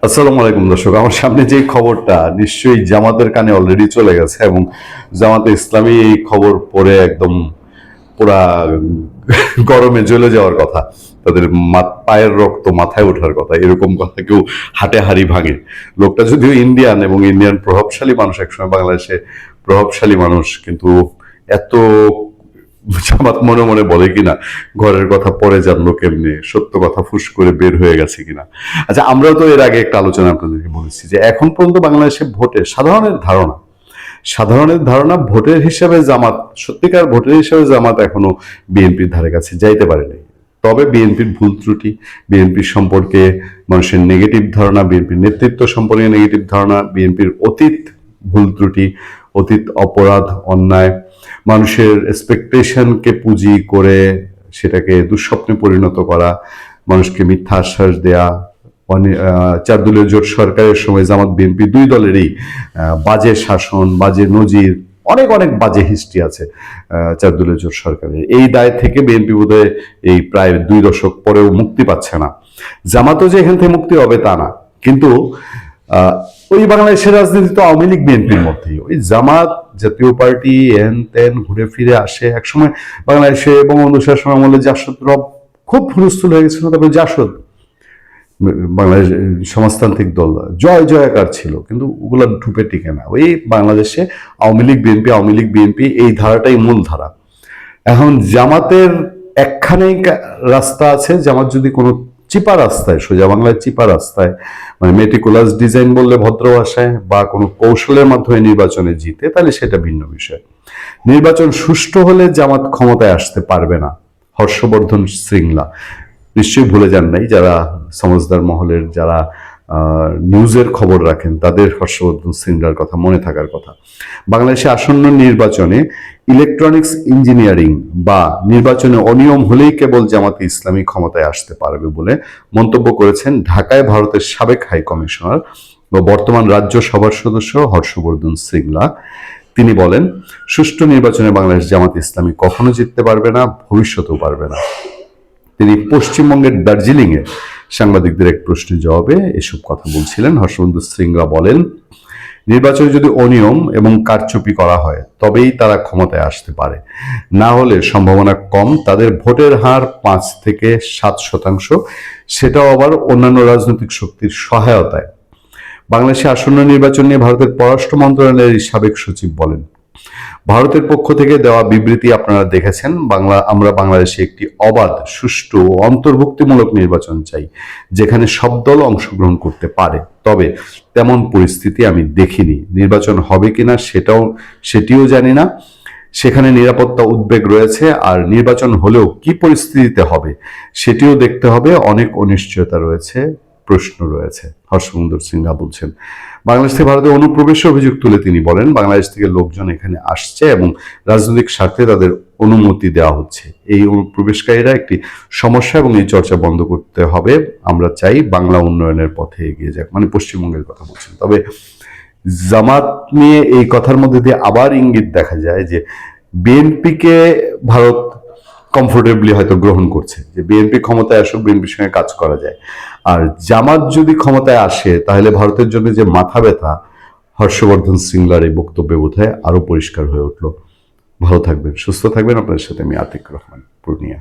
আসসালামু আলাইকুম দর্শক, আমার সামনে যে খবরটা নিশ্চয়ই জামাতের কানে অলরেডি চলে গেছে এবং জামাতে ইসলামী এই খবর পড়ে একদম পুরা গরমে জ্বলে যাওয়ার কথা। তাদের পায়ের রক্ত মাথায় ওঠার কথা, এরকম কথা কেউ হাটে হাড়ি ভাঙে। লোকটা যদিও ইন্ডিয়ান এবং ইন্ডিয়ান প্রভাবশালী মানুষ, একসময় বাংলাদেশে প্রভাবশালী মানুষ, কিন্তু এত জামাত মনে মনে বলে কিনা, ঘরের কথা পরে জানলো কেমনে, সত্য কথা ফুস করে বের হয়ে গেছে কিনা। আচ্ছা, আমরাও তো এর আগে একটা আলোচনা আপনাদেরকে বলেছি যে এখন পর্যন্ত বাংলাদেশে ভোটে সাধারণের ধারণা ভোটের হিসাবে জামাত, সত্যিকার ভোটের হিসাবে জামাত এখনো বিএনপির ধারে কাছে যাইতে পারে নাই। তবে বিএনপির ভুল ত্রুটি, বিএনপির সম্পর্কে মানুষের নেগেটিভ ধারণা, বিএনপির নেতৃত্ব সম্পর্কে নেগেটিভ ধারণা, বিএনপির অতীত ভুল ত্রুটি, অতীত অপরাধ অন্যায়, মানুষের এক্সপেকটেশনকে পুঁজি করে সেটাকে দুঃস্বপ্নে পরিণত করা, মানুষকে মিথ্যা আশ্বাস দেয়া, 4 দলীয় জোট সরকারের সময় জামাত বিএনপি দুই দলেরই বাজে শাসন, বাজে নজির, অনেক অনেক বাজে হিস্ট্রি আছে 4 দলীয় জোট সরকারের। এই দায় থেকে বিএনপি বোধহয় এই প্রায় 2 দশক পরেও মুক্তি পাচ্ছে না। জামাতও যে এখান থেকে মুক্তি হবে তা না, কিন্তু ওই বাংলাদেশের রাজনীতি তো আওয়ামী লীগ বিএনপির মধ্যেই, ওই জামাত জাতীয় পার্টি এন তেন ঘুরে ফিরে আসে। একসময় বাংলাদেশে বঙ্গবন্ধু শাসন আমলে জাসদ রব খুব হুলস্থুল হয়ে গেছিল, তারপরে জাসদ বাংলাদেশ সমাজতান্ত্রিক দল জয় জয়াকার ছিল, কিন্তু ওগুলো ঢুপে টিকে না। ওই বাংলাদেশে আওয়ামী লীগ বিএনপি এই ধারাটাই মূল ধারা। এখন জামাতের একখানেই রাস্তা আছে। জামাত যদি কোনো চিপা রাস্তায়, সোজা বাংলায় চিপা রাস্তায়, মানে মেটিকুলাস ডিজাইন বললে ভদ্র ভাষায়, বা কোনো কৌশলের মাধ্যমে নির্বাচনে জিতে, তাহলে সেটা ভিন্ন বিষয়। নির্বাচন সুষ্ঠু হলে জামাত ক্ষমতায় আসতে পারবে না। হর্ষবর্ধন শ্রীংলা নিশ্চয়ই ভুলে যান নাই, যারা সমাজদার মহলের, যারা নিউজের খবর রাখেন, তাদের হর্ষবর্ধন শ্রীংলার কথা মনে থাকার কথা। বাংলাদেশে আসন্ন নির্বাচনে ইলেকট্রনিক্স ইঞ্জিনিয়ারিং বা নির্বাচনে অনিয়ম হলেই কেবল জামাতে ইসলামী ক্ষমতায় আসতে পারবে বলে মন্তব্য করেছেন ঢাকায় ভারতের সাবেক হাই কমিশনার বা বর্তমান রাজ্য সভার সদস্য হর্ষবর্ধন শ্রীংলা। তিনি বলেন, সুষ্ঠু নির্বাচনে বাংলাদেশ জামাত ইসলামী কখনো জিততে পারবে না, ভবিষ্যতেও পারবে না। তিনি পশ্চিমবঙ্গের দার্জিলিংয়ে সাংবাদিকদের এক প্রশ্নের জবাবে এসব কথা বলছিলেন। হর্ষবর্ধন শ্রীংলা বলেন, নির্বাচনে যদি অনিয়ম এবং কারচুপি করা হয় তবেই তারা ক্ষমতায় আসতে পারে, না হলে সম্ভাবনা কম। তাদের ভোটের হার 5 থেকে 7%, সেটাও আবার অন্যান্য রাজনৈতিক শক্তির সহায়তায়। বাংলাদেশে আসন্ন নির্বাচন নিয়ে ভারতের পররাষ্ট্র মন্ত্রণালয়ের সাবেক সচিব বলেন, ভারতের পক্ষ থেকে দেওয়া বিবৃতি আপনারা দেখেছেন। আমরা বাংলাদেশে একটি অবাধ, সুষ্ঠু ও অন্তর্ভুক্তিমূলক নির্বাচন চাই, যেখানে সব দল অংশগ্রহণ করতে পারে। তবে তেমন পরিস্থিতি আমি দেখিনি। নির্বাচন হবে কিনা সেটিও জানি না। সেখানে নিরাপত্তা উদ্বেগ রয়েছে, আর নির্বাচন হলেও কি পরিস্থিতিতে হবে সেটিও দেখতে হবে। অনেক অনিশ্চয়তা রয়েছে, প্রশ্ন রয়েছে। হর্ষবর্ধন শ্রীংলা বলছেন। বাংলাদেশ থেকে ভারতে অনুপ্রবেশের অভিযোগ তুলে তিনি বলেন, বাংলাদেশ থেকে লোকজন এখানে আসছে এবং রাজনৈতিক স্বার্থে তাদের অনুমতি দেওয়া হচ্ছে। এই অনুপ্রবেশকারীরা একটি সমস্যা এবং এই চর্চা বন্ধ করতে হবে। আমরা চাই বাংলা উন্নয়নের পথে এগিয়ে যাক, মানে পশ্চিমবঙ্গের কথা বলছেন। তবে জামাত নিয়ে এই কথার মধ্যে দিয়ে আবার ইঙ্গিত দেখা যায় যে বিএনপিকে ভারত কমফোর্টেবলি হয়তো গ্রহণ করছে, যে বিএনপি ক্ষমতায় আসুক, বিএনপির সঙ্গে কাজ করা যায়। আর জামাত যদি ক্ষমতায় আসে তাহলে ভারতের জন্য যে মাথা ব্যথা, হর্ষবর্ধন শ্রীংলার এই বক্তব্যে বোধহয় আরো পরিষ্কার হয়ে উঠলো। ভালো থাকবেন, সুস্থ থাকবেন। আপনাদের সাথে আমি আতিক রহমান, পূর্ণিয়া।